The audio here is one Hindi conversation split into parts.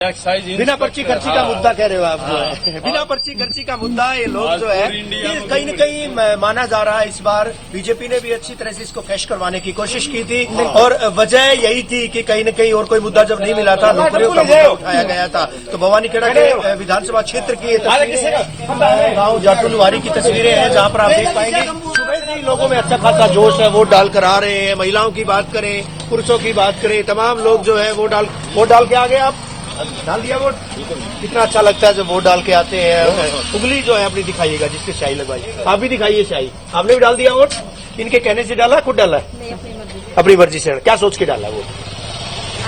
बिना पर्ची खर्ची का मुद्दा कह रहे हो आप जो है, बिना पर्ची खर्ची का मुद्दा ये लोग जो है ये कहीं न कहीं माना जा रहा है। इस बार बीजेपी ने भी अच्छी तरह से इसको कैश करवाने की कोशिश की थी और वजह यही थी कि कहीं न कहीं और कोई मुद्दा जब नहीं मिला था, नौकरियों का मुद्दा उठाया गया था। तो भवानीखेड़ा के विधानसभा क्षेत्र की तस्वीरें गाँव जाटुलवारी की तस्वीरें हैं, जहाँ पर आप देख पाएंगे सुबह से ही लोगों में अच्छा खासा जोश है। वोट डालकर आ रहे हैं, महिलाओं की बात करें, पुरुषों की बात करें, तमाम लोग जो है वोट डाल के आ गए। आप डाल दिया वोट? कितना अच्छा लगता है जब वोट डाल के आते हैं। उंगली जो है अपनी दिखाइएगा, जिससे स्याही लगवाई। आप भी दिखाइए स्याही। आपने भी डाल दिया वोट? इनके कहने से डाला, खुद डाला? अपनी मर्जी से। क्या सोच के डाला वोट?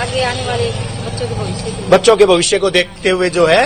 आगे आने वाले बच्चों के भविष्य को देखते हुए जो है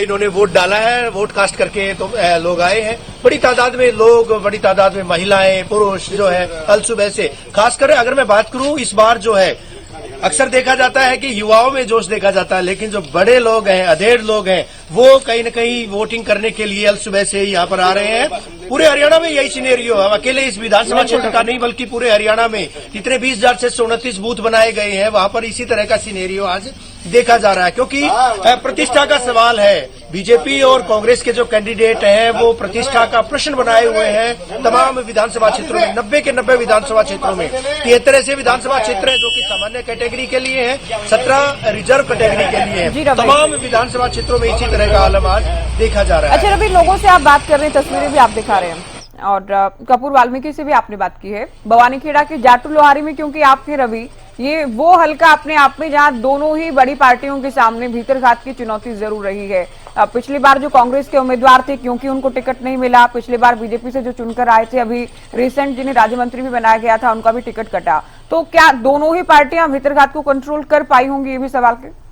इन्होंने वोट डाला है। वोट कास्ट करके तो लोग आए हैं, बड़ी तादाद में लोग, बड़ी तादाद में महिलाएं, पुरुष जो है कल सुबह से। खासकर अगर मैं बात करूं, इस बार जो है अक्सर देखा जाता है कि युवाओं में जोश देखा जाता है, लेकिन जो बड़े लोग हैं, अधेड़ लोग हैं, वो कहीं न कहीं वोटिंग करने के लिए अल सुबह से यहाँ पर आ रहे हैं। पूरे हरियाणा में यही सिनेरियो है। अकेले इस विधानसभा क्षेत्र का नहीं बल्कि पूरे हरियाणा में जितने 20,629 बूथ बनाए गए हैं, वहां पर इसी तरह का सिनेरियो आज देखा जा रहा है। क्योंकि प्रतिष्ठा का सवाल है। बीजेपी और कांग्रेस के जो कैंडिडेट हैं वो प्रतिष्ठा का प्रश्न बनाए हुए हैं तमाम विधानसभा क्षेत्रों में। 90 के 90 विधानसभा क्षेत्रों में 73 ऐसे विधानसभा क्षेत्र है जो कि सामान्य कैटेगरी के लिए है, 17 रिजर्व कैटेगरी के लिए है। तमाम विधानसभा क्षेत्रों में इसी तरह का आलम आज देखा जा रहा है। अच्छा रवि, लोगों से आप बात कर रहे हैं, तस्वीरें भी आप दिखा रहे हैं और कपूर वाल्मीकि से भी आपने बात की है। भवानीखेड़ा के जाटू लोहारी में क्योंकि आप थे रवि, ये वो हल्का अपने आप में जहां दोनों ही बड़ी पार्टियों के सामने भीतरघात की चुनौती जरूर रही है। पिछली बार जो कांग्रेस के उम्मीदवार थे, क्योंकि उनको टिकट नहीं मिला, पिछली बार बीजेपी से जो चुनकर आए थे, अभी रिसेंट जिन्हें राज्य मंत्री भी बनाया गया था, उनका भी टिकट कटा। तो क्या दोनों ही पार्टियां भीतरघात को कंट्रोल कर पाई होंगी, ये भी सवाल के।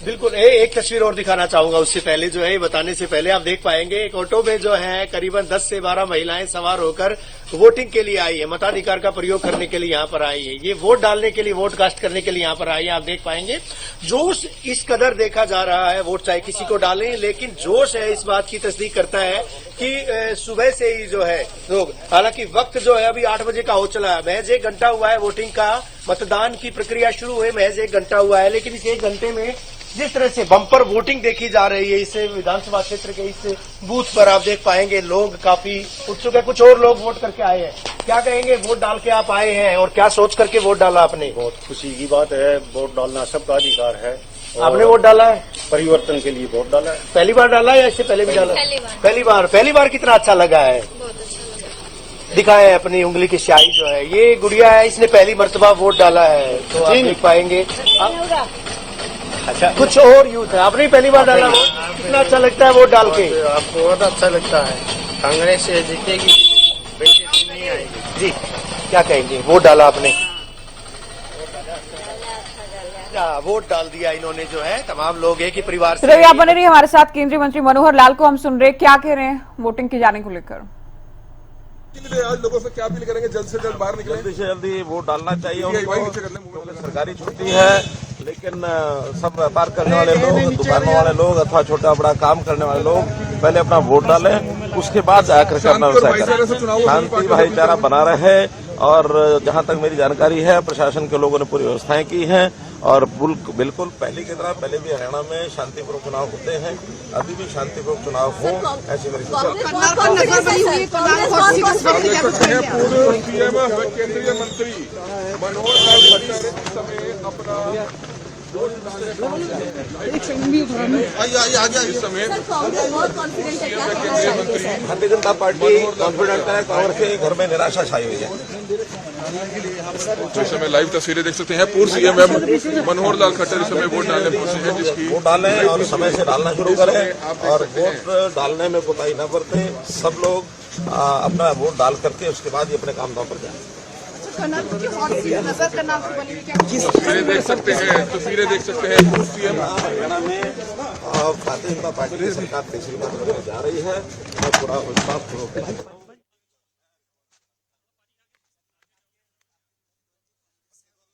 बिल्कुल। एक तस्वीर और दिखाना चाहूंगा उससे पहले जो है, बताने से पहले आप देख पाएंगे एक ऑटो में जो है करीबन 10 से 12 महिलाएं सवार होकर वोटिंग के लिए आई है, मताधिकार का प्रयोग करने के लिए यहाँ पर आई है। ये वोट डालने के लिए, वोट कास्ट करने के लिए यहाँ पर आई है। आप देख पाएंगे जोश इस कदर देखा जा रहा है। वोट चाहे किसी को डालें, लेकिन जोश है इस बात की तस्दीक करता है कि सुबह से ही जो है लोग, हालांकि वक्त जो है अभी 8 बजे का हो चला है, महज 1 घंटा हुआ है वोटिंग का, मतदान की प्रक्रिया शुरू हुए महज 1 घंटा हुआ है, लेकिन इस 1 घंटे में जिस तरह से बम्पर वोटिंग देखी जा रही है इस विधानसभा क्षेत्र के इस बूथ पर, आप देख पाएंगे लोग काफी उत्सुक है। कुछ और लोग वोट करके आए हैं, क्या कहेंगे? वोट डाल के आप आए हैं और क्या सोच करके वोट डाला आपने? बहुत खुशी की बात है, वोट डालना सबका अधिकार है। आपने वोट डाला है? परिवर्तन के लिए वोट डाला है। पहली बार डाला है या इससे पहले भी डाला? पहली बार कितना अच्छा लगा है? दिखाए अपनी उंगली की स्याही जो है। ये गुड़िया है, इसने पहली मर्तबा वोट डाला है, तो आप देख पाएंगे। अच्छा, कुछ और यूथ है, आपने पहली बार डाला वोट, कितना अच्छा लगता है वोट डाल के? आपको बहुत अच्छा लगता है। कांग्रेस से जीतेगी, बीजेपी नहीं आएगी। जी, क्या कहेंगे? वोट डाला आपने? वोट डाल दिया इन्होंने जो है, तमाम लोग एक ही परिवार से। रवि, आप बने रहिए हमारे साथ। केंद्रीय मंत्री मनोहर लाल को हम सुन रहे, क्या कह रहे हैं वोटिंग के जाने को लेकर? आज लोगों से क्या अपील करेंगे? जल्द से जल्द बाहर निकले, जल्दी से जल्दी वोट डालना चाहिए उनको। सरकारी छुट्टी है, लेकिन सब व्यापार करने वाले लोग, दुकानों वाले लोग अथवा छोटा बड़ा काम करने वाले लोग पहले अपना वोट डालें, उसके बाद जाकर अपना व्यवसाय करें। शांति भाईचारा बना रहे। और जहां तक मेरी जानकारी है, प्रशासन के लोगों ने पूरी व्यवस्थाएं की हैं और बिल्कुल पहले की तरह, पहले भी हरियाणा में शांतिपूर्वक चुनाव होते हैं, अभी भी शांतिपूर्वक चुनाव हो, ऐसी मेरी पूर्व सीएम केंद्रीय मंत्री मनोहर लाल खट्टर इस समय अपना भारतीय जनता पार्टी कॉन्फिडेंट है, कांग्रेस के घर में निराशा छाई हुई है। इस समय लाइव तस्वीरें देख सकते हैं। पूर्व सीएम मनोहर लाल खट्टर इस समय वोट डालने पहुंचे हैं, जिसकी वोट डालें और समय से डालना शुरू करें और वोट डालने में कोताही न बरतें। सब लोग अपना वोट डाल करके उसके बाद ही अपने काम धाम पर जाएं। तस्वीरें देख सकते हैं। पूर्व सीएम हरियाणा में भारतीय जनता पार्टी की सरकार तीसरी बार बनने जा रही है और पूरा विश्वास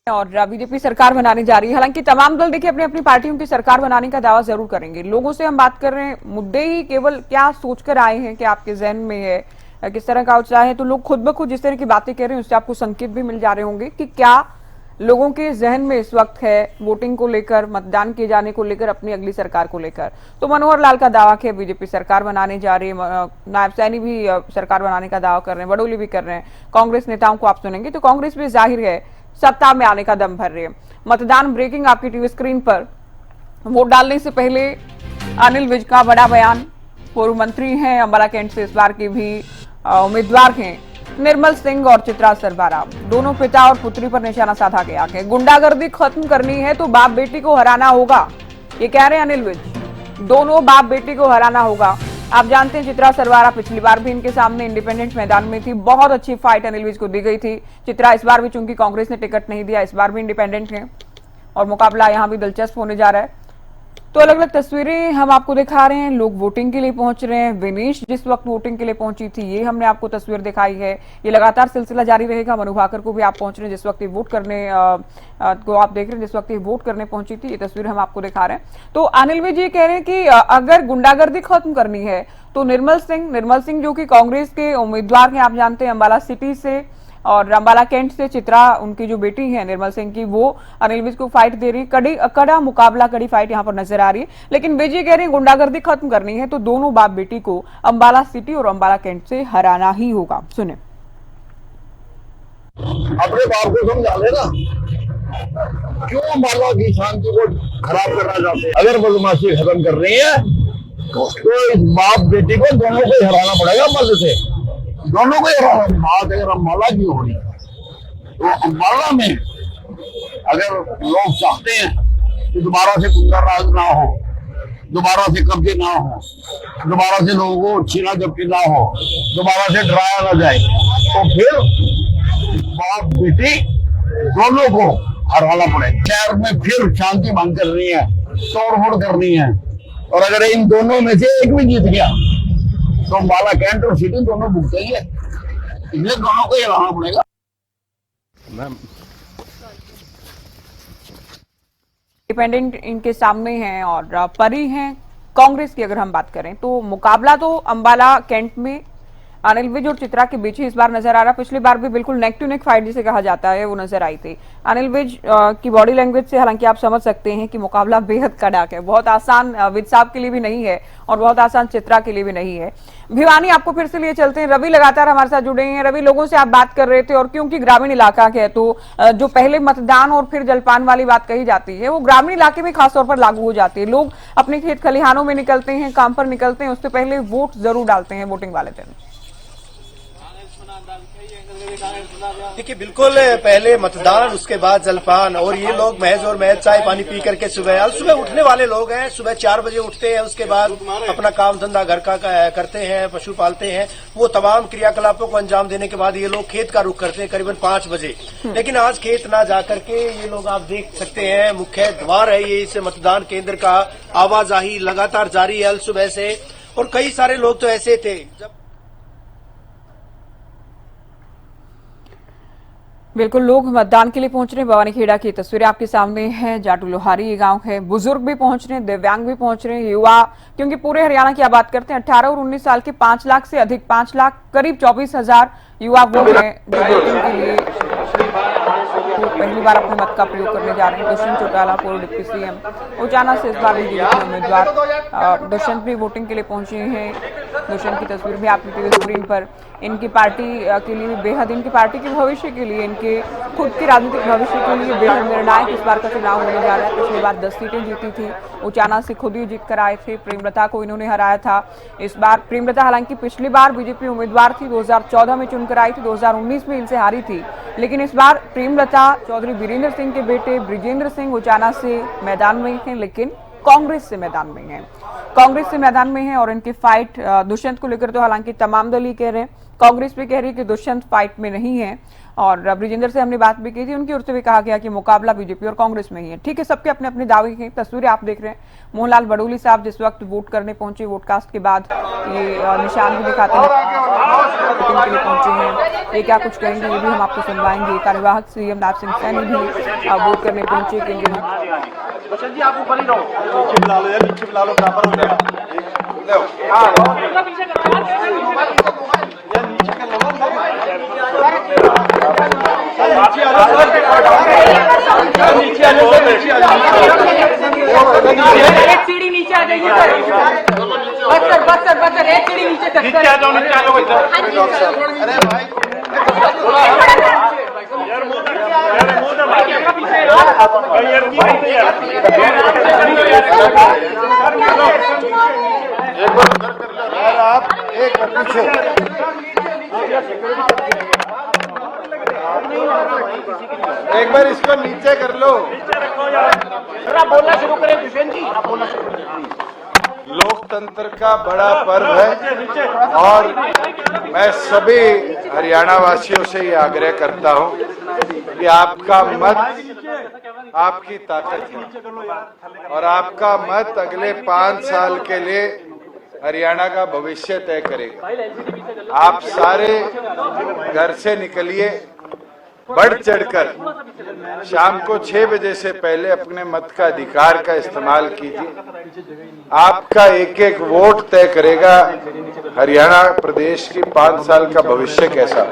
और बीजेपी सरकार बनाने जा रही है। हालांकि तमाम दल देखिए अपनी अपनी पार्टियों की सरकार बनाने का दावा जरूर करेंगे। लोगों से हम बात कर रहे हैं, मुद्दे ही केवल क्या सोचकर आए हैं कि आपके जहन में है, किस तरह का उत्साह है, तो लोग खुद ब खुद जिस तरह की बातें कह रहे हैं उससे आपको संकेत भी मिल जा रहे होंगे कि क्या लोगों के जहन में इस वक्त है वोटिंग को लेकर, मतदान किए जाने को लेकर, अपनी अगली सरकार को लेकर। तो मनोहर लाल का दावा कि बीजेपी सरकार बनाने जा रही है, नायब सैनी भी सरकार बनाने का दावा कर रहे हैं, बडोली भी कर रहे हैं। कांग्रेस नेताओं को आप सुनेंगे तो कांग्रेस भी जाहिर है सत्ता में आने का दम भर रही है। मतदान ब्रेकिंग आपकी टीवी स्क्रीन पर। वोट डालने से पहले अनिल विज का बड़ा बयान। पूर्व मंत्री हैं, अंबाला कैंट से इस बार के भी उम्मीदवार हैं निर्मल सिंह और चित्रा सरबारा। दोनों पिता और पुत्री पर निशाना साधा गया है। गुंडागर्दी खत्म करनी है तो बाप बेटी को हराना होगा, ये कह रहे हैं अनिल विज। दोनों बाप बेटी को हराना होगा। आप जानते हैं चित्रा सरबारा पिछली बार भी इनके सामने इंडिपेंडेंट मैदान में थी, बहुत अच्छी फाइट अनिल विज को दी गई थी। चित्रा इस बार भी, चूंकि कांग्रेस ने टिकट नहीं दिया, इस बार भी इंडिपेंडेंट है और मुकाबला यहां भी दिलचस्प होने जा रहा है। तो अलग अलग तस्वीरें हम आपको दिखा रहे हैं। लोग वोटिंग के लिए पहुंच रहे हैं। विनीश जिस वक्त वोटिंग के लिए पहुंची थी, ये हमने आपको तस्वीर दिखाई है। ये लगातार सिलसिला जारी रहेगा। मनु भाकर को भी आप पहुंच रहे हैं जिस वक्त ये वोट करने को आप देख रहे हैं, जिस वक्त ये वोट करने पहुंची थी। ये तस्वीर हम आपको दिखा रहे हैं। तो अनिल विज ये कह रहे हैं कि अगर गुंडागर्दी खत्म करनी है तो निर्मल सिंह जो कि कांग्रेस के उम्मीदवार हैं, आप जानते हैं अंबाला सिटी से और अंबाला कैंट से चित्रा, उनकी जो बेटी है निर्मल सिंह की, वो अनिल विज को फाइट दे रही है। कड़ा मुकाबला, कड़ी फाइट यहां पर नजर आ रही है। लेकिन विज कह रहे हैं गुंडागर्दी खत्म करनी है तो दोनों बाप बेटी को अंबाला सिटी और अंबाला कैंट से हराना ही होगा। सुने। अपने बाप को समझा लेना, क्यों अंबाला की शांति को खराब करना चाहते हैं। अगर बदमाशी खत्म कर रही है तो इस बाप बेटी को दोनों को हराना पड़ेगा। मर्द से दोनों को बात अगर अम्बाला की हो रही है तो अम्बाला में अगर लोग चाहते हैं कि दोबारा से गुंडा राज ना हो, दोबारा से कब्जे ना हो, दोबारा से लोगों को छीना झपटी ना हो, दोबारा से डराया ना जाए, तो फिर बाप बेटी दोनों को हराना पड़ेगा। शहर में फिर शांति भंग करनी है, तोड़फोड़ करनी है, और अगर इन दोनों में से एक भी जीत गया तो अंबाला कैंट और सिटी दोनों भुगतेंगे, इसलिए दोनों को ये रहना पड़ेगा। इंडिपेंडेंट इनके सामने हैं और परी हैं कांग्रेस की। अगर हम बात करें तो मुकाबला तो अंबाला कैंट में अनिल विज और चित्रा के बीच ही इस बार नजर आ रहा। पिछली बार भी बिल्कुल नेक टू नेक फाइट जिसे कहा जाता है वो नजर आई थी। अनिल विज की बॉडी लैंग्वेज से हालांकि आप समझ सकते हैं कि मुकाबला बेहद कड़क है। बहुत आसान विज साहब के लिए भी नहीं है और बहुत आसान चित्रा के लिए भी नहीं है। भिवानी, आपको फिर से लिए चलते हैं। रवि लगातार हमारे साथ जुड़े हैं। रवि, लोगों से आप बात कर रहे थे और क्योंकि ग्रामीण इलाका है तो जो पहले मतदान और फिर जलपान वाली बात कही जाती है वो ग्रामीण इलाके में खासतौर पर लागू हो जाती है। लोग अपने खेत खलिहानों में निकलते हैं, काम पर निकलते हैं, उससे पहले वोट जरूर डालते हैं वोटिंग वाले दिन। देखिए, बिल्कुल पहले मतदान, उसके बाद जलपान, और ये लोग महज और महज चाय पानी पी करके सुबह उठने वाले लोग हैं। सुबह 4 बजे उठते हैं, उसके बाद अपना काम धंधा घर का करते हैं, पशु पालते हैं। वो तमाम क्रियाकलापों को अंजाम देने के बाद ये लोग खेत का रुख करते हैं करीबन 5 बजे। लेकिन आज खेत ना जाकर के ये लोग, आप देख सकते हैं, मुख्य द्वार है ये इस मतदान केंद्र का, आवाजाही लगातार जारी है सुबह से। और कई सारे लोग तो ऐसे थे जब बिल्कुल लोग मतदान के लिए पहुंच रहे हैं। भवानी खेड़ा की तस्वीरें आपके सामने हैं। जाटू लोहारी ये गांव है। बुजुर्ग भी पहुंच रहे हैं, दिव्यांग भी पहुंच रहे हैं, युवा, क्योंकि पूरे हरियाणा की आप बात करते हैं 18 और 19 साल के 5 लाख से अधिक, 5 लाख करीब 24,000 युवा वो हैं जो वोटिंग के लिए पहली बार अपने मत का प्रयोग करने जा रहे हैं। दुष्यंत चौटाला, पूर्व डिप्टी सीएम उचाना से इस बार भी बीजेपी उम्मीदवार दुष्यंत भी वोटिंग के लिए पहुंचे हैं। दुष्यंत की तस्वीर भी आपकी टीवी स्क्रीन पर। इनकी पार्टी के लिए बेहद, इनकी पार्टी के भविष्य के लिए, इनके खुद के राजनीतिक भविष्य के लिए बेहद निर्णायक इस बार का चुनाव होने जा रहा है। पिछली बार 10 सीटें जीती थी, उचाना से खुद ही जीत कर आए थे। प्रेमलता को इन्होंने हराया था। इस बार प्रेमलता हालांकि पिछली बार बीजेपी उम्मीदवार थी, 2014 में चुनकर आई थी, 2019 में इनसे हारी थी। लेकिन इस बार प्रेमलता चौधरी वीरेंद्र सिंह के बेटे ब्रिजेंद्र सिंह उचाना से मैदान में हैं, लेकिन कांग्रेस से मैदान में हैं। कांग्रेस से मैदान में है और इनकी फाइट दुष्यंत को लेकर तो हालांकि तमाम दल ही कह रहे हैं। कांग्रेस भी कह रही है कि दुष्यंत फाइट में नहीं है और ब्रिजेंद्र से हमने बात भी की थी, उनकी ओर से भी कहा गया कि मुकाबला बीजेपी और कांग्रेस में ही है। ठीक है, सबके अपने अपने दावे हैं। तस्वीरें आप देख रहे हैं। मोहनलाल बडोली साहब जिस वक्त वोट करने पहुंचे, वोट कास्ट के बाद ये निशान भी दिखाते हैं वोटिंग के लिए पहुंचे हैं। ये क्या कुछ कहेंगे ये भी हम आपको सुनवाएंगे। कार्यवाहक सीएम नायब सिंह सैनी भी वोट करने पहुंचे। एक सीढ़ी नीचे आ जाइए सर, बस सर एक सीढ़ी नीचे तक नीचे आ जाओ, नीचे आ जाओ। अरे भाई आप एक पीछे एक बार इसको नीचे कर लो। बोलना शुरू करें दुष्यंत जी, बोलना शुरू करें। लोकतंत्र का बड़ा पर्व है और मैं सभी हरियाणा वासियों से ये आग्रह करता हूं कि आपका मत आपकी ताकत है और आपका मत अगले 5 साल के लिए हरियाणा का भविष्य तय करेगा। आप सारे घर से निकलिए, बढ़ चढ़कर शाम को 6 बजे से पहले अपने मत का अधिकार का इस्तेमाल कीजिए। आपका एक एक वोट तय करेगा हरियाणा प्रदेश की 5 साल का भविष्य कैसा है।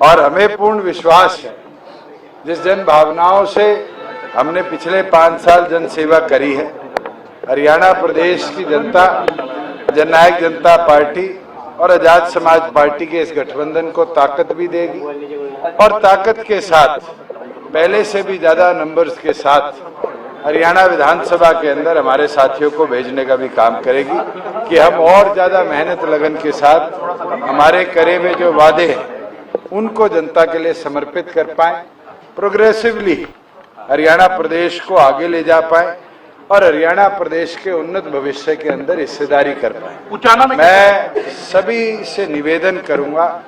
और हमें पूर्ण विश्वास है, जिस जन भावनाओं से हमने पिछले 5 साल जन सेवा करी है, हरियाणा प्रदेश की जनता जननायक जनता पार्टी और आजाद समाज पार्टी के इस गठबंधन को ताकत भी देगी और ताकत के साथ पहले से भी ज्यादा नंबर्स के साथ हरियाणा विधानसभा के अंदर हमारे साथियों को भेजने का भी काम करेगी कि हम और ज्यादा मेहनत लगन के साथ हमारे करे हुए जो वादे हैं उनको जनता के लिए समर्पित कर पाए, प्रोग्रेसिवली हरियाणा प्रदेश को आगे ले जा पाए और हरियाणा प्रदेश के उन्नत भविष्य के अंदर हिस्सेदारी कर पाए। मैं सभी से निवेदन करूंगा,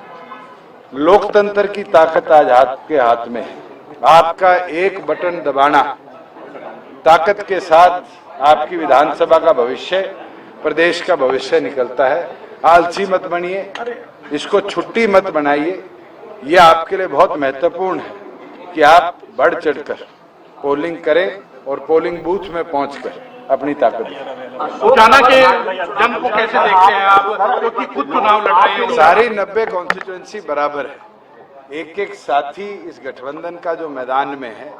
लोकतंत्र की ताकत आज आपके हाथ में है। आपका एक बटन दबाना ताकत के साथ आपकी विधानसभा का भविष्य, प्रदेश का भविष्य निकलता है। आलसी मत बनिए, इसको छुट्टी मत बनाइए। ये आपके लिए बहुत महत्वपूर्ण है कि आप बढ़ चढ़कर पोलिंग करें और पोलिंग बूथ में पहुंचकर अपनी ताकत उचाना के जन को कैसे देखते हैं आप, क्योंकि खुद चुनाव लड़ रहे हैं? सारी 90 कॉन्स्टिट्यूएंसी बराबर है। एक एक साथी इस गठबंधन का जो मैदान में है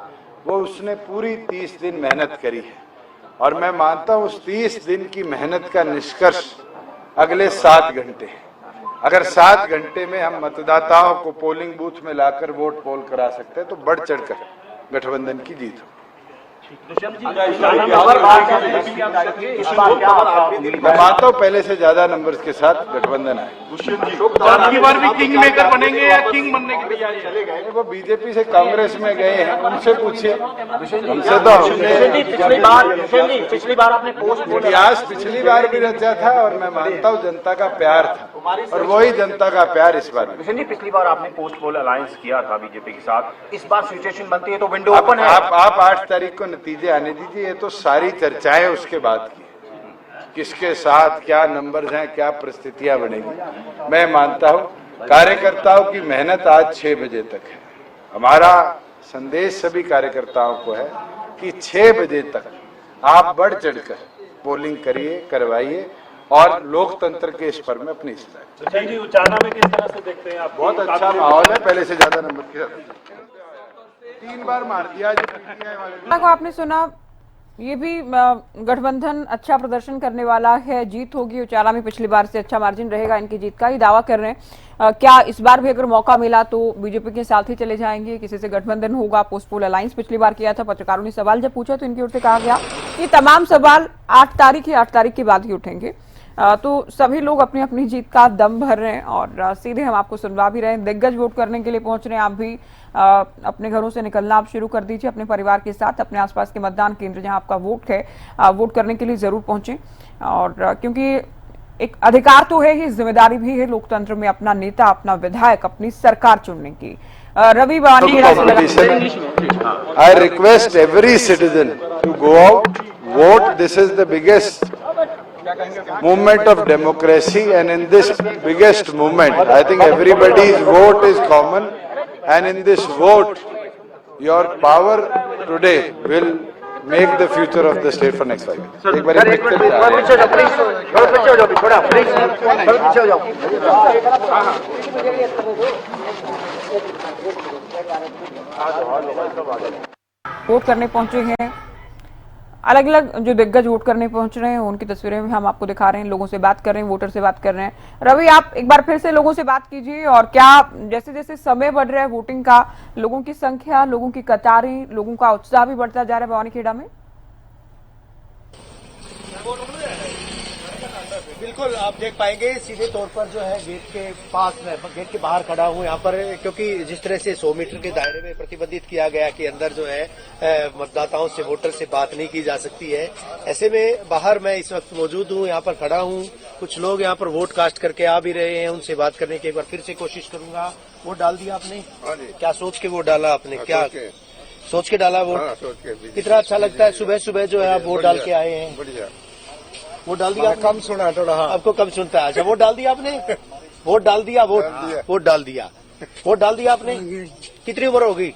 वो उसने पूरी 30 दिन मेहनत करी है और मैं मानता हूँ उस 30 दिन की मेहनत का निष्कर्ष अगले 7 घंटे है। अगर 7 घंटे में हम मतदाताओं को पोलिंग बूथ में लाकर वोट पोल करा सकते हैं तो बढ़ चढ़कर गठबंधन की जीत हो। मैं मानता हूँ पहले से ज्यादा नंबर्स के साथ गठबंधन है। अबकी बार भी किंग मेकर बनेंगे या किंग बनने की तैयारी है? वो बीजेपी से कांग्रेस में गए हैं, उनसे पूछिए, हमसे तो पिछली बार आपने पोस्ट इतिहास पिछली बार भी रचा था और मैं मानता हूँ जनता का प्यार था और वही जनता का प्यार इस बार भी। पिछली बार आपने पोस्ट पोल अलायंस किया था बीजेपी के साथ, इस बार सिचुएशन बनती है तो विंडो ओपन है। आप 8 तारीख को नतीजे आने दीजिए, ये तो सारी चर्चाएं उसके बाद की, किसके साथ क्या नंबर्स हैं, क्या परिस्थितियां बनेगी। मैं मानता हूं कार्यकर्ताओं की मेहनत आज 6 बजे तक है। हमारा संदेश सभी कार्यकर्ताओं को है कि 6 बजे तक आप बढ़ चढ़कर पोलिंग करिए, करवाइए और लोकतंत्र के इस पर में अपनी हिस्सा। जी, उचाना में किस तरह से देखते हैं आप? बहुत अच्छा माहौल है, पहले से ज्यादा नंबर के साथ 3 बार मार दिया को आपने सुना। ये भी गठबंधन अच्छा प्रदर्शन करने वाला है, जीत होगी। उचाला में पिछली बार से अच्छा मार्जिन रहेगा इनकी जीत का, ही दावा कर रहे हैं। क्या इस बार भी अगर मौका मिला तो बीजेपी के साथ ही चले जाएंगे, किसी से गठबंधन होगा? पोस्ट पोल अलायंस पिछली बार किया था। पत्रकारों ने सवाल जब पूछा तो इनकी ओर से कहा गया कि तमाम सवाल 8 तारीख के बाद ही उठेंगे। तो सभी लोग अपनी अपनी जीत का दम भर रहे हैं और सीधे हम आपको सुनवा भी रहे हैं। दिग्गज वोट करने के लिए पहुंच रहे हैं। आप भी अपने घरों से निकलना आप शुरू कर दीजिए, अपने परिवार के साथ अपने आसपास के मतदान केंद्र जहां आपका वोट है, वोट करने के लिए जरूर पहुंचे। और क्योंकि एक अधिकार तो है ही, जिम्मेदारी भी है लोकतंत्र में अपना नेता, अपना विधायक, अपनी सरकार चुनने की। Ravi Bawani, I request every citizen to go out, vote. This is the biggest movement of democracy, and in this biggest movement I think everybody's vote is common, and in this vote your power today will make the future of the state for next 5 years. एक बार पीछे जाओ प्लीज, थोड़ा पीछे हो जाओ, थोड़ा प्लीज थोड़ा पीछे हो जाओ। वोट करने पहुंचे हैं, अलग अलग जो दिग्गज वोट करने पहुंच रहे हैं उनकी तस्वीरें भी हम आपको दिखा रहे हैं, लोगों से बात कर रहे हैं, वोटर से बात कर रहे हैं। रवि, आप एक बार फिर से लोगों से बात कीजिए, और क्या जैसे जैसे समय बढ़ रहा है वोटिंग का, लोगों की संख्या, लोगों की कतारें, लोगों का उत्साह भी बढ़ता जा रहा है भवानीखेड़ा में? बिल्कुल, आप देख पाएंगे सीधे तौर पर जो है गेट के पास में, गेट के बाहर खड़ा हूं यहाँ पर, क्योंकि जिस तरह से 100 मीटर के दायरे में प्रतिबंधित किया गया कि अंदर जो है मतदाताओं से, वोटर से बात नहीं की जा सकती है। ऐसे में बाहर मैं इस वक्त मौजूद हूँ, यहाँ पर खड़ा हूँ। कुछ लोग यहाँ पर वोट कास्ट करके आ भी रहे हैं, उनसे बात करने की एक बार फिर से कोशिश करूंगा। वोट डाल दिया आपने? क्या सोच के वोट डाला आपने? क्या सोच के डाला वोट? कितना अच्छा लगता है सुबह सुबह जो है आप वोट डाल के आए हैं? बढ़िया। वोट डाल दिया? कम सुना थोड़ा। हाँ, आपको कम सुनता है। अच्छा, वोट डाल दिया आपने? वोट डाल दिया? वोट डाल दिया। वोट डाल दिया आपने? कितनी उम्र होगी?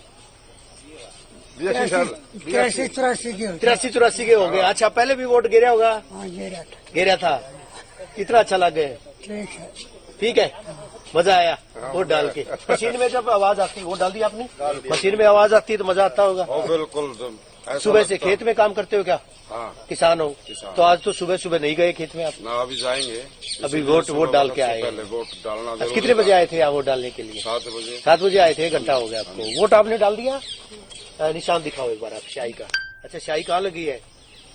83-84 के हो गए। अच्छा, पहले भी वोट गिरा होगा? गिरा था। कितना अच्छा लग गए? ठीक है, मजा आया वोट डाल के। मशीन में जब आवाज आती है, वोट डाल दी आपने? मशीन में आवाज आती है तो मजा आता होगा। बिल्कुल। सुबह से खेत में काम करते हो क्या? हाँ, किसान हो? तो आज तो सुबह सुबह नहीं गए खेत में आप? ना, अभी जाएंगे। अभी वोट डाल के आए? वोट डालना। आज कितने बजे आए थे यहाँ वोट डालने के लिए? 7 बजे। 7 बजे आए थे, 1 घंटा हो गया आपको। वोट आपने डाल दिया? निशान दिखाओ एक बार आप स्याही का। अच्छा, स्याही कहाँ लगी है?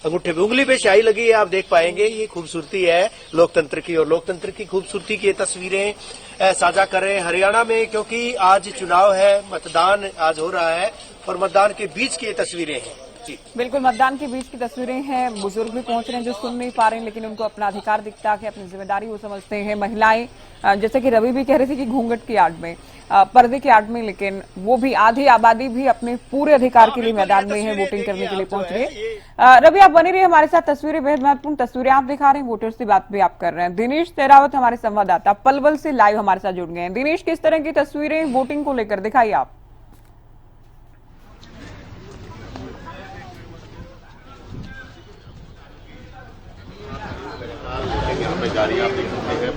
अंगूठे पे, उंगली पे स्याही लगी है। आप देख पाएंगे ये खूबसूरती है लोकतंत्र की, और लोकतंत्र की खूबसूरती की तस्वीरें साझा कर रहे हैं हरियाणा में, क्योंकि आज चुनाव है, मतदान आज हो रहा है, और मतदान के बीच की ये तस्वीरें हैं। जी बिल्कुल, मतदान के बीच की तस्वीरें हैं। बुजुर्ग भी पहुंच रहे हैं जो सुन नहीं पा रहे हैं, लेकिन उनको अपना अधिकार दिखता है, अपनी जिम्मेदारी वो समझते हैं। महिलाएं, जैसे कि रवि भी कह रहे थे कि घूंघट की आड़ में, पर्दे की आड़ में, लेकिन वो भी, आधी आबादी भी अपने पूरे अधिकार के लिए मैदान में है, वोटिंग करने के लिए पहुंच रहे हैं। रवि, आप बने रहिए हमारे साथ, तस्वीरें बेहद महत्वपूर्ण तस्वीरें आप दिखा रहे हैं, वोटर से बात भी आप कर रहे हैं। दिनेश शेरावत हमारे संवाददाता पलवल से लाइव हमारे साथ जुड़ गए हैं। दिनेश, किस तरह की तस्वीरें वोटिंग को लेकर दिखाइए आप?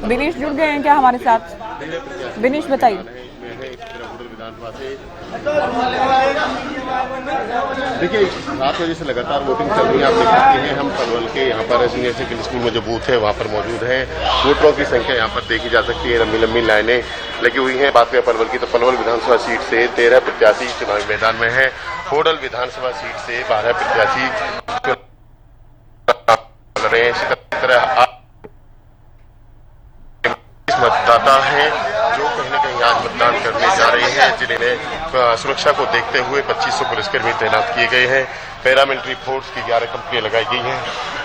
दिनेश जुड़ गए हैं क्या हमारे साथ? दिनेश बताइए। देखिए, 7 बजे से लगातार वोटिंग चल रही है। आप देख सकते हैं हम पलवल के यहाँ पर सीनियर सेकेंडरी स्कूल में जो बूथ है वहाँ पर मौजूद है। वोटरों की संख्या यहाँ पर देखी जा सकती है, लंबी लंबी लाइनें लगी हुई हैं। बात करें पलवल की तो पलवल विधानसभा सीट से 13 प्रत्याशी चुनावी मैदान में है। होडल विधानसभा सीट से 12 प्रत्याशी लड़ रहे हैं। मतदाता हैं जो कहीं न कहीं आज मतदान करने जा रहे हैं। जिले में सुरक्षा को देखते हुए 2500 पुलिसकर्मी तैनात किए गए हैं। पैरामिलिट्री फोर्स की 11 कंपनियां लगाई गई हैं।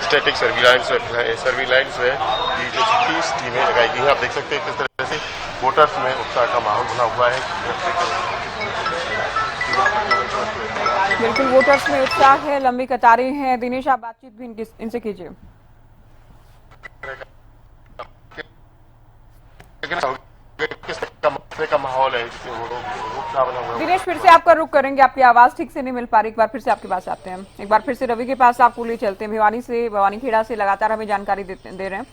स्टैटिक सर्विलांस है की जो 30 टीमें लगाई गई हैं। आप देख सकते हैं किस तरह से वोटर्स में उत्साह का माहौल बना हुआ है। बिल्कुल, वोटर्स में उत्साह है, लंबी कतारें हैं। दिनेश, आप बातचीत भी इनसे कीजिए। का माहौल है दिनेश, फिर से आपका रुख करेंगे, आपकी आवाज ठीक से नहीं मिल पा रही। एक बार फिर से आपके पास आते हैं, एक बार फिर से रवि के पास आपको लिए चलते हैं। भवानीखेड़ा से लगातार हमें जानकारी दे रहे हैं।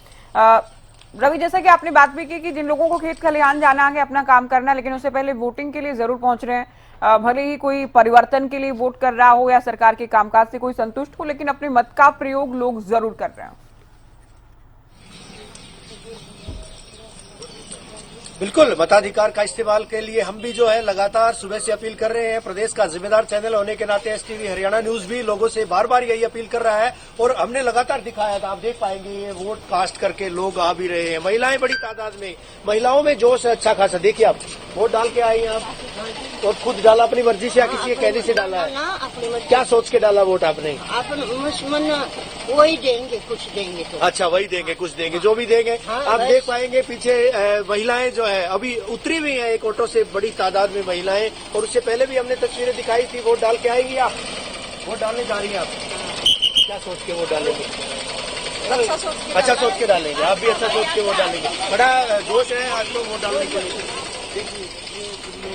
रवि, जैसा कि आपने बात भी की कि जिन लोगों को खेत खलिहान जाना है, अपना काम करना, लेकिन उससे पहले वोटिंग के लिए जरूर पहुंच रहे हैं। भले ही कोई परिवर्तन के लिए वोट कर रहा हो या सरकार के कामकाज से कोई संतुष्ट हो, लेकिन अपने मत का प्रयोग लोग जरूर कर रहे हैं। बिल्कुल, मताधिकार का इस्तेमाल के लिए हम भी जो है लगातार सुबह से अपील कर रहे हैं। प्रदेश का जिम्मेदार चैनल होने के नाते एसटीवी हरियाणा न्यूज भी लोगों से बार बार यही अपील कर रहा है, और हमने लगातार दिखाया था। आप देख पाएंगे ये वोट कास्ट करके लोग आ भी रहे हैं, महिलाएं बड़ी तादाद में, महिलाओं में जोश है अच्छा खासा। देखिए, आप वोट डाल के आई हैं आप, और खुद डाला अपनी मर्जी से या किसी के कहने से डाला है? क्या सोच के डाला वोट आपने? वही देंगे, कुछ देंगे तो। अच्छा, वही देंगे, कुछ देंगे, जो भी देंगे। आप देख पाएंगे पीछे महिलाएं जो है अभी उतरी हुई हैं एक ऑटो से, बड़ी तादाद में महिलाएं, और उससे पहले भी हमने तस्वीरें दिखाई थी। वोट डाल के आएंगी आप? वोट डालने जा रही हैं आप? क्या सोच के वोट डालेंगे? अच्छा सोच के डालेंगे, आप भी अच्छा सोच के वोट डालेंगे। बड़ा जोश है आज तो वोट डालने के लिए। देखिए,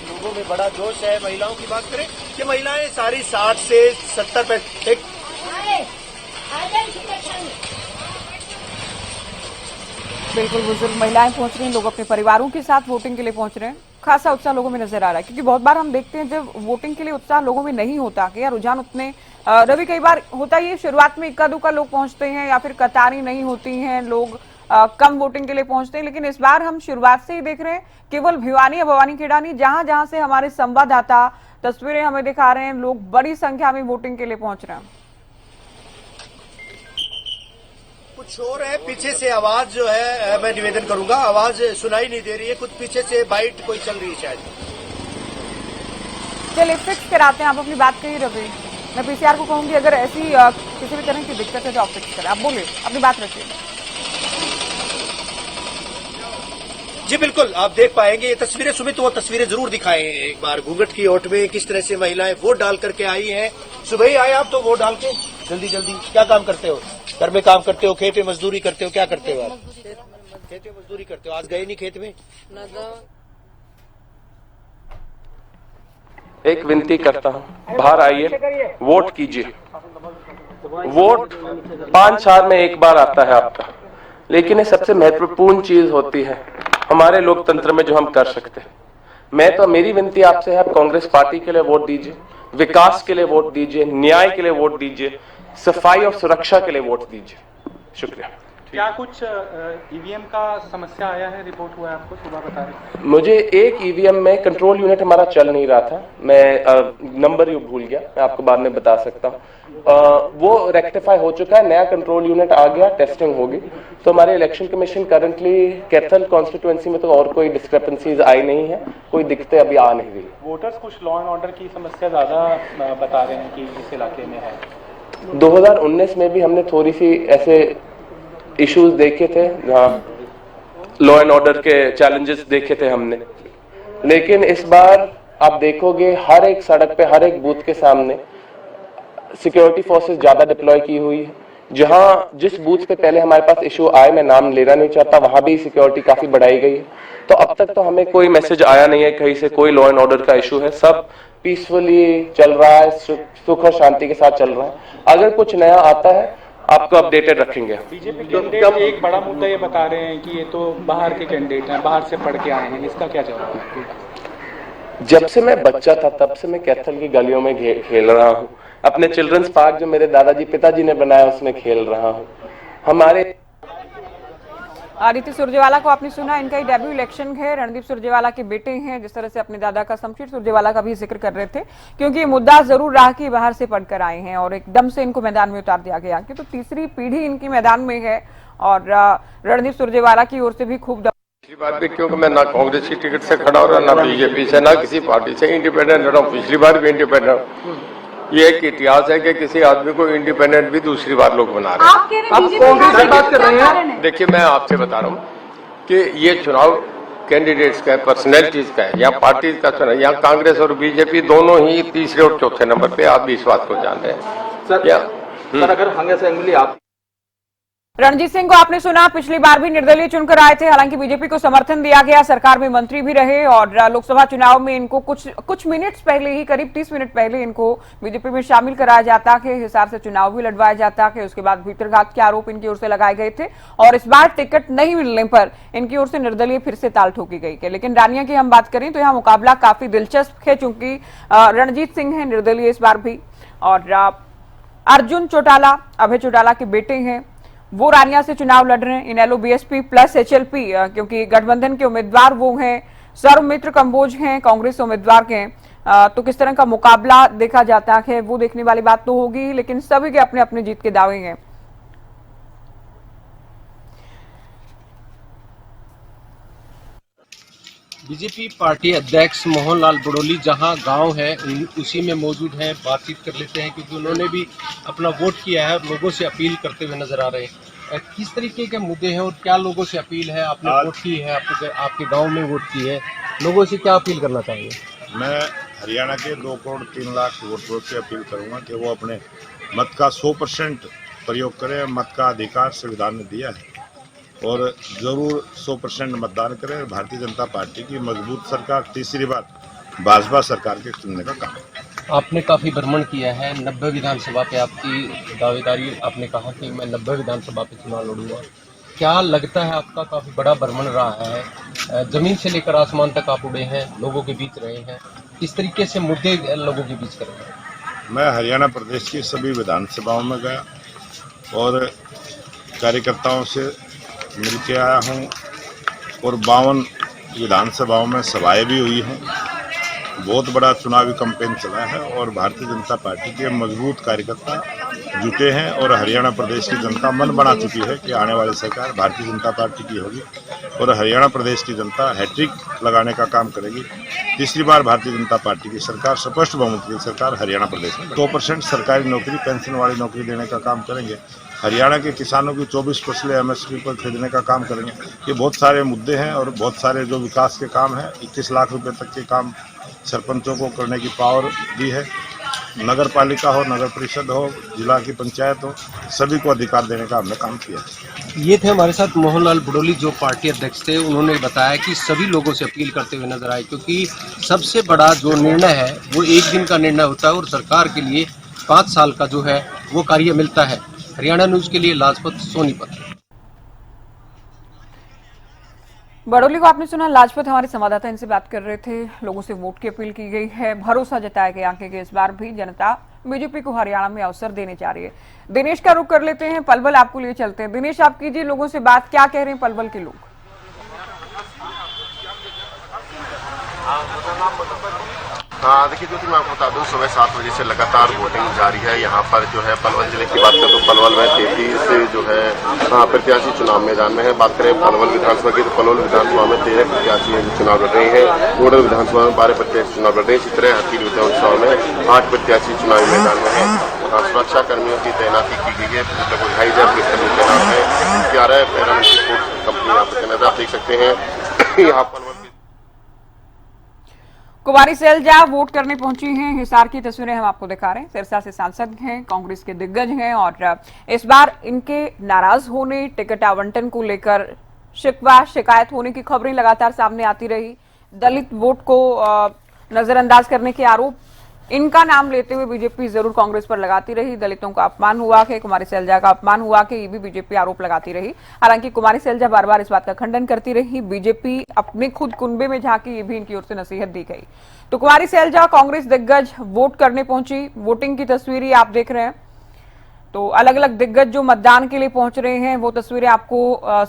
लोगों में बड़ा जोश है। महिलाओं की बात करें कि महिलाएं सारी 60 से 70 पे बिल्कुल, बुजुर्ग महिलाएं पहुंच रही हैं, लोग अपने परिवारों के साथ वोटिंग के लिए पहुंच रहे हैं। खासा उत्साह लोगों में नजर आ रहा है, क्योंकि बहुत बार हम देखते हैं जब वोटिंग के लिए उत्साह लोगों में नहीं होता कि या रुझान उतने रवि कई बार होता ही है शुरुआत में इक्का दुक्का लोग पहुंचते हैं या फिर कतारें नहीं होती हैं, लोग कम वोटिंग के लिए पहुंचते हैं। लेकिन इस बार हम शुरुआत से ही देख रहे हैं केवल भिवानी या भवानीखेड़ा नहीं, जहां जहां से हमारे संवाददाता तस्वीरें हमें दिखा रहे हैं, लोग बड़ी संख्या में वोटिंग के लिए पहुंच रहे हैं। कुछ शोर है पीछे से, आवाज जो है मैं निवेदन करूंगा, आवाज सुनाई नहीं दे रही है, कुछ पीछे से बाइट कोई चल रही है शायद। चलिए फिक्स कराते हैं, आप अपनी बात कही रवि। मैं पीसीआर को कहूंगी अगर ऐसी किसी भी तरह की दिक्कत है तो आप फिक्स करें। आप बोलिए, अपनी बात रखिए। जी बिल्कुल, आप देख पाएंगे ये तस्वीरें, सुमित वो तस्वीरें जरूर दिखाएं एक बार। घूंघट की ओट में किस तरह से महिलाएं वोट डाल करके आई हैं। सुबह ही आए आप तो वोट डाल के जल्दी जल्दी। क्या काम करते हो? घर में काम करते हो, खेत में मजदूरी करते हो, क्या करते हो आप? खेत में मजदूरी करते हो। आज गए नहीं खेत में? एक विनती करता हूँ, बाहर आइए, वोट कीजिए। वोट 5 साल में एक बार आता है आपका, लेकिन ये सबसे महत्वपूर्ण चीज होती है हमारे लोकतंत्र में जो हम कर सकते हैं। मेरी विनती आपसे है, आप कांग्रेस पार्टी के लिए वोट दीजिए, विकास के लिए वोट दीजिए, न्याय के लिए वोट दीजिए, सफाई और सुरक्षा के लिए वोट दीजिए। शुक्रिया। क्या कुछ ईवीएम का समस्या आया है, रिपोर्ट हुआ है आपको, सुबह बता रहे? मुझे एक ईवीएम में कंट्रोल यूनिट हमारा चल नहीं रहा था, मैं नंबर ही भूल गया, मैं आपको बाद में बता सकता हूँ। वो रेक्टिफाई हो चुका है, नया कंट्रोल यूनिट आ गया, टेस्टिंग होगी। तो हमारे election commission currently Kaithal constituency में तो और कोई डिस्क्रिपेंसीज आई नहीं है, कोई दिक्कतें अभी आ नहीं रही। वोटर्स कुछ लॉ एंड ऑर्डर की समस्या ज्यादा बता रहे हैं कि इस इलाके में है। 2019 में भी हमने थोड़ी सी ऐसे इश्यूज देखे थे जहाँ लॉ एंड ऑर्डर के चैलेंजेस देखे थे हमने, लेकिन इस बार आप देखोगे हर एक सड़क पे, हर एक बूथ के सामने सिक्योरिटी फोर्सेस ज्यादा डिप्लॉय की हुई है। जहां जिस बूथ पे पहले हमारे पास इशू आए, मैं नाम लेना नहीं चाहता, वहां भी सिक्योरिटी काफी बढ़ाई गई है। तो अब तक तो हमें कोई मैसेज आया नहीं है कहीं से कोई लॉ एंड ऑर्डर का इशू है, सब पीसफुली चल रहा है, सुख और शांति के साथ चल रहा है। अगर कुछ नया आता है आपको अपडेटेड रखेंगे। बीजेपी कैंडिडेट एक बड़ा मुद्दा ये बता रहे हैं कि ये तो बाहर के कैंडिडेट हैं, बाहर से पढ़ के आए हैं, इसका क्या जवाब है? जब से मैं बच्चा था तब से मैं कैथल की गलियों में खेल रहा हूँ, अपने चिल्ड्रंस पार्क जो मेरे दादाजी पिताजी ने बनाया उसमें खेल रहा हूँ। हमारे आदित्य सुरजेवाला को आपने सुना, इनका ही डेब्यू इलेक्शन है, रणदीप सुरजेवाला के बेटे हैं। जिस तरह से अपने दादा का शमशेर सुरजेवाला का भी जिक्र कर रहे थे, क्योंकि ये मुद्दा जरूर रहा कि बाहर से पढ़कर आए हैं और एकदम से इनको मैदान में उतार दिया गया, कि तो तीसरी पीढ़ी इनकी मैदान में है। और रणदीप सुरजेवाला की ओर से भी खूब पिछली बार भी, क्योंकि मैं ना कांग्रेस की टिकट से खड़ा हो रहा, ना बीजेपी से, ना किसी पार्टी से, इंडिपेंडेंट रहा हूँ। पिछली बार भी इंडिपेंडेंट। ये एक इतिहास है कि किसी आदमी को इंडिपेंडेंट भी दूसरी बार लोग बना रहे हैं। आप कांग्रेस की बात कर रहे हैं? देखिए, मैं आपसे बता रहा हूँ कि ये चुनाव कैंडिडेट्स का है, पर्सनैलिटीज का है, या पार्टीज का चुनाव। यहाँ कांग्रेस और बीजेपी दोनों ही तीसरे और चौथे नंबर पे, आप भी इस बात को जान रहे हैं। सर अगर हंगे से अंगुली आप रणजीत सिंह को आपने सुना, पिछली बार भी निर्दलीय चुनकर आए थे, हालांकि बीजेपी को समर्थन दिया गया, सरकार में मंत्री भी रहे और लोकसभा चुनाव में इनको कुछ मिनट्स पहले ही, करीब 30 मिनट पहले इनको बीजेपी में शामिल कराया जाता के हिसाब से चुनाव भी लड़वाया जाता के। उसके बाद भीतरघात के आरोप इनकी ओर से लगाए गए थे और इस बार टिकट नहीं मिलने पर इनकी ओर से निर्दलीय फिर से ताल ठोकी गई है। लेकिन रानिया की हम बात करें तो यहाँ मुकाबला काफी दिलचस्प है, चूंकि रणजीत सिंह है निर्दलीय इस बार भी, और अर्जुन चौटाला, अभय चौटाला के बेटे हैं, वो रानिया से चुनाव लड़ रहे हैं। इनेलो बीएसपी प्लस एचएलपी, क्योंकि गठबंधन के उम्मीदवार वो हैं, सर्वमित्र कंबोज हैं, कांग्रेस उम्मीदवार के तो किस तरह का मुकाबला देखा जाता है वो देखने वाली बात तो होगी, लेकिन सभी के अपने अपने जीत के दावे हैं। बीजेपी पार्टी अध्यक्ष मोहन लाल बड़ोली जहां गांव है उसी में मौजूद हैं, बातचीत कर लेते हैं, क्योंकि उन्होंने भी अपना वोट किया है और लोगों से अपील करते हुए नजर आ रहे हैं। किस तरीके के मुद्दे हैं और क्या लोगों से अपील है? आपने वोट की है, आपके गांव में वोट की है, लोगों से क्या अपील करना चाहिए? मैं हरियाणा के 2 करोड़ 3 लाख वोटरों से अपील करूँगा कि वो अपने मत का 100% प्रयोग करें। मत का अधिकार संविधान ने दिया है और जरूर 100% मतदान करें। भारतीय जनता पार्टी की मजबूत सरकार, तीसरी बार भाजपा सरकार के चुनने का काम है। आपने काफ़ी भ्रमण किया है, 90 विधानसभा पे आपकी दावेदारी, आपने कहा कि मैं 90 विधानसभा पे चुनाव लड़ूंगा। क्या लगता है आपका काफी बड़ा भ्रमण रहा है, जमीन से लेकर आसमान तक आप उड़े हैं, लोगों के बीच रहे हैं, किस तरीके से मुद्दे लोगों के बीच कर रहे हैं? मैं हरियाणा प्रदेश की सभी विधानसभाओं में गया और कार्यकर्ताओं से मिल के आया हूँ और 52 विधानसभाओं में सभाएं भी हुई हैं। बहुत बड़ा चुनावी कैंपेन चला है और भारतीय जनता पार्टी के मजबूत कार्यकर्ता जुटे हैं और हरियाणा प्रदेश की जनता मन बना चुकी है कि आने वाली सरकार भारतीय जनता पार्टी की होगी और हरियाणा प्रदेश की जनता हैट्रिक लगाने का काम करेगी। तीसरी बार भारतीय जनता पार्टी की सरकार, स्पष्ट बहुमत की सरकार हरियाणा प्रदेश में 100% सरकारी नौकरी, पेंशन वाली नौकरी देने का काम करेंगे। हरियाणा के किसानों की 24 फसलें MSP पर खरीदने का काम करेंगे। ये बहुत सारे मुद्दे हैं और बहुत सारे जो विकास के काम हैं, 21 लाख रुपए तक के काम सरपंचों को करने की पावर दी है। नगर पालिका हो, नगर परिषद हो, जिला की पंचायत हो, सभी को अधिकार देने का हमने काम किया है। ये थे हमारे साथ मोहनलाल बुडोली, जो पार्टी अध्यक्ष थे। उन्होंने बताया कि सभी लोगों से अपील करते हुए नजर आए, क्योंकि सबसे बड़ा जो निर्णय है वो एक दिन का निर्णय होता है और सरकार के लिए 5 साल का जो है वो कार्य मिलता है। हरियाणा न्यूज के लिए लाजपत, सोनीपत। बड़ोली को आपने सुना, लाजपत हमारे संवाददाता इनसे बात कर रहे थे। लोगों से वोट की अपील की गई है, भरोसा जताया गया कि इस बार भी जनता बीजेपी को हरियाणा में अवसर देने जा रही है। दिनेश का रुख कर लेते हैं, पलवल आपको लिए चलते हैं। दिनेश, आप कीजिए लोगों से बात, क्या कह रहे हैं पलवल के लोग? हाँ देखिए ज्योति, मैं आपको बता दूं सुबह 7 बजे से लगातार वोटिंग जारी है। यहाँ पर जो है पलवल जिले की बात करें तो पलवल में 33 से जो है प्रत्याशी चुनाव मैदान में है। बात करें पलवल विधानसभा की तो पलवल विधानसभा में 13 प्रत्याशी चुनाव लड़ रहे हैं। गोडल विधानसभा में 12 प्रत्याशी चुनाव लड़ रहे हैं। इसी तरह हकील विधानसभा में 8 प्रत्याशी चुनावी मैदान में है। सुरक्षा कर्मियों की तैनाती की गई है, लगभग 2500 पुलिसकर्मी तैनात है। 11 पैरामिलिट्री फोर्स कंपनी यहाँ पर तैनात, आप देख सकते हैं। यहाँ पलवल कुमारी सैलजा वोट करने पहुंची हैं। हिसार की तस्वीरें हम आपको दिखा रहे हैं। सिरसा से सांसद हैं, कांग्रेस के दिग्गज हैं और इस बार इनके नाराज होने, टिकट आवंटन को लेकर शिकवा, शिकायत होने की खबरें लगातार सामने आती रही। दलित वोट को नजरअंदाज करने के आरोप इनका नाम लेते हुए बीजेपी जरूर कांग्रेस पर लगाती रही। दलितों का अपमान हुआ कि कुमारी सैलजा का अपमान हुआ कि ये भी बीजेपी आरोप लगाती रही। हालांकि कुमारी सैलजा बार बार इस बात का खंडन करती रही। बीजेपी अपने खुद कुनबे में झांकी, ये भी इनकी ओर से नसीहत दी गई। तो कुमारी सैलजा, कांग्रेस दिग्गज वोट करने पहुंची। वोटिंग की तस्वीरें आप देख रहे हैं। तो अलग अलग दिग्गज जो मतदान के लिए पहुंच रहे हैं वो तस्वीरें आपको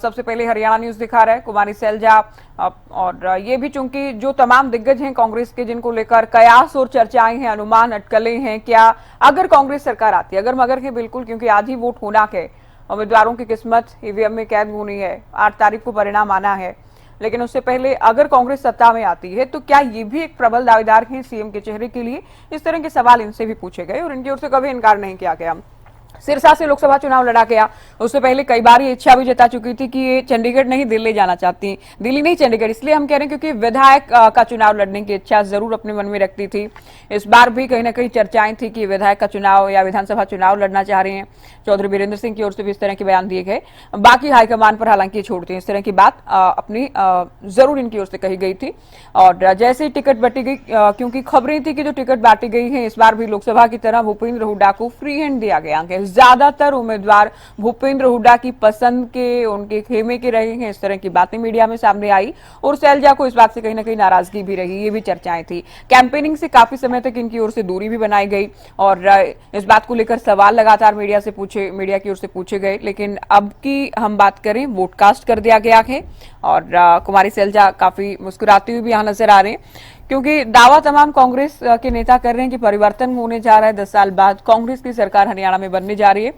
सबसे पहले हरियाणा न्यूज दिखा रहा है। कुमारी सैलजा और ये भी, चूंकि जो तमाम दिग्गज हैं कांग्रेस के, जिनको लेकर कयास और चर्चाएं हैं, अनुमान अटकलें हैं, क्या अगर कांग्रेस सरकार आती है, अगर मगर है बिल्कुल, क्योंकि आज ही वोट होना है, उम्मीदवारों की किस्मत ईवीएम में कैद होनी है, 8 तारीख को परिणाम आना है, लेकिन उससे पहले अगर कांग्रेस सत्ता में आती है तो क्या ये भी एक प्रबल दावेदार है सीएम के चेहरे के लिए? इस तरह के सवाल इनसे भी पूछे गए और इनकी ओर से कभी इनकार नहीं किया गया। सिरसा से लोकसभा चुनाव लड़ा गया, उससे पहले कई बार ये इच्छा भी जता चुकी थी कि ये चंडीगढ़ नहीं दिल्ली जाना चाहती। दिल्ली नहीं चंडीगढ़ इसलिए हम कह रहे हैं क्योंकि विधायक का चुनाव लड़ने की इच्छा जरूर अपने मन में रखती थी। इस बार भी कहीं ना कहीं चर्चाएं थी कि विधायक का चुनाव या विधानसभा चुनाव लड़ना चाह रहे हैं। चौधरी वीरेंद्र सिंह की ओर से भी इस तरह के बयान दिए गए। बाकी हाईकमान पर हालांकि छोड़ते हैं, इस तरह की बात अपनी जरूर इनकी ओर से कही गई थी। और जैसे टिकट बटी गई, क्योंकि खबरें थी कि जो टिकट बांटी गई है इस बार भी लोकसभा की तरह भूपेंद्र हुड्डा को फ्री हैंड दिया गया है। ज्यादातर उम्मीदवार भूपेंद्र हुड्डा की पसंद के, उनके खेमे के रहे हैं। इस तरह की बातें मीडिया में सामने आई और सैलजा को इस बात से कहीं ना कहीं नाराजगी भी रही, ये भी चर्चाएं थी। कैंपेनिंग से काफी समय तक इनकी ओर से दूरी भी बनाई गई और इस बात को लेकर सवाल लगातार मीडिया की ओर से पूछे गए। लेकिन अब की हम बात करें, वोट कास्ट कर दिया गया है और कुमारी सैलजा काफी मुस्कुराती हुई भी यहाँ नजर आ रहे हैं, क्योंकि दावा तमाम कांग्रेस के नेता कर रहे हैं कि परिवर्तन होने जा रहा है। 10 साल बाद कांग्रेस की सरकार हरियाणा में बनने जा रही है।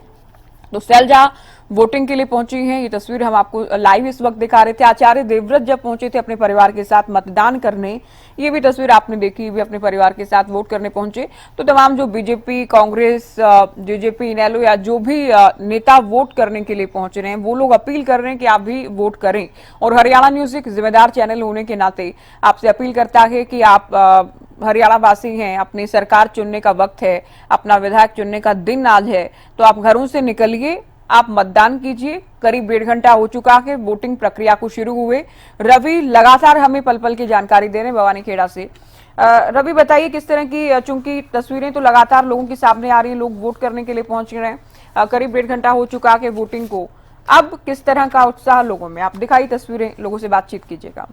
तो सैलजा वोटिंग के लिए पहुंची हैं। ये तस्वीर हम आपको लाइव इस वक्त दिखा रहे थे। आचार्य देवव्रत जब पहुंचे थे अपने परिवार के साथ मतदान करने, ये भी तस्वीर आपने देखी, भी अपने परिवार के साथ वोट करने पहुंचे। तो तमाम जो बीजेपी, कांग्रेस, जेजेपी, इनेलो या जो भी नेता वोट करने के लिए पहुंच रहे हैं वो लोग अपील कर रहे हैं कि आप भी वोट करें। और हरियाणा न्यूज एक जिम्मेदार चैनल होने के नाते आपसे अपील करता है कि आप हरियाणा वासी हैं, अपनी सरकार चुनने का वक्त है, अपना विधायक चुनने का दिन आज है, तो आप घरों से निकलिए, आप मतदान कीजिए। करीब 1.5 घंटा हो चुका है वोटिंग प्रक्रिया को शुरू हुए। रवि लगातार हमें पल पल की जानकारी दे रहे हैं भवानीखेड़ा से। रवि बताइए किस तरह की, चूंकि तस्वीरें तो लगातार लोगों के सामने आ रही हैं, लोग वोट करने के लिए पहुंच रहे हैं, करीब 1.5 घंटा हो चुका है वोटिंग को, अब किस तरह का उत्साह लोगों में, आप दिखाई तस्वीरें, लोगों से बातचीत कीजिएगा।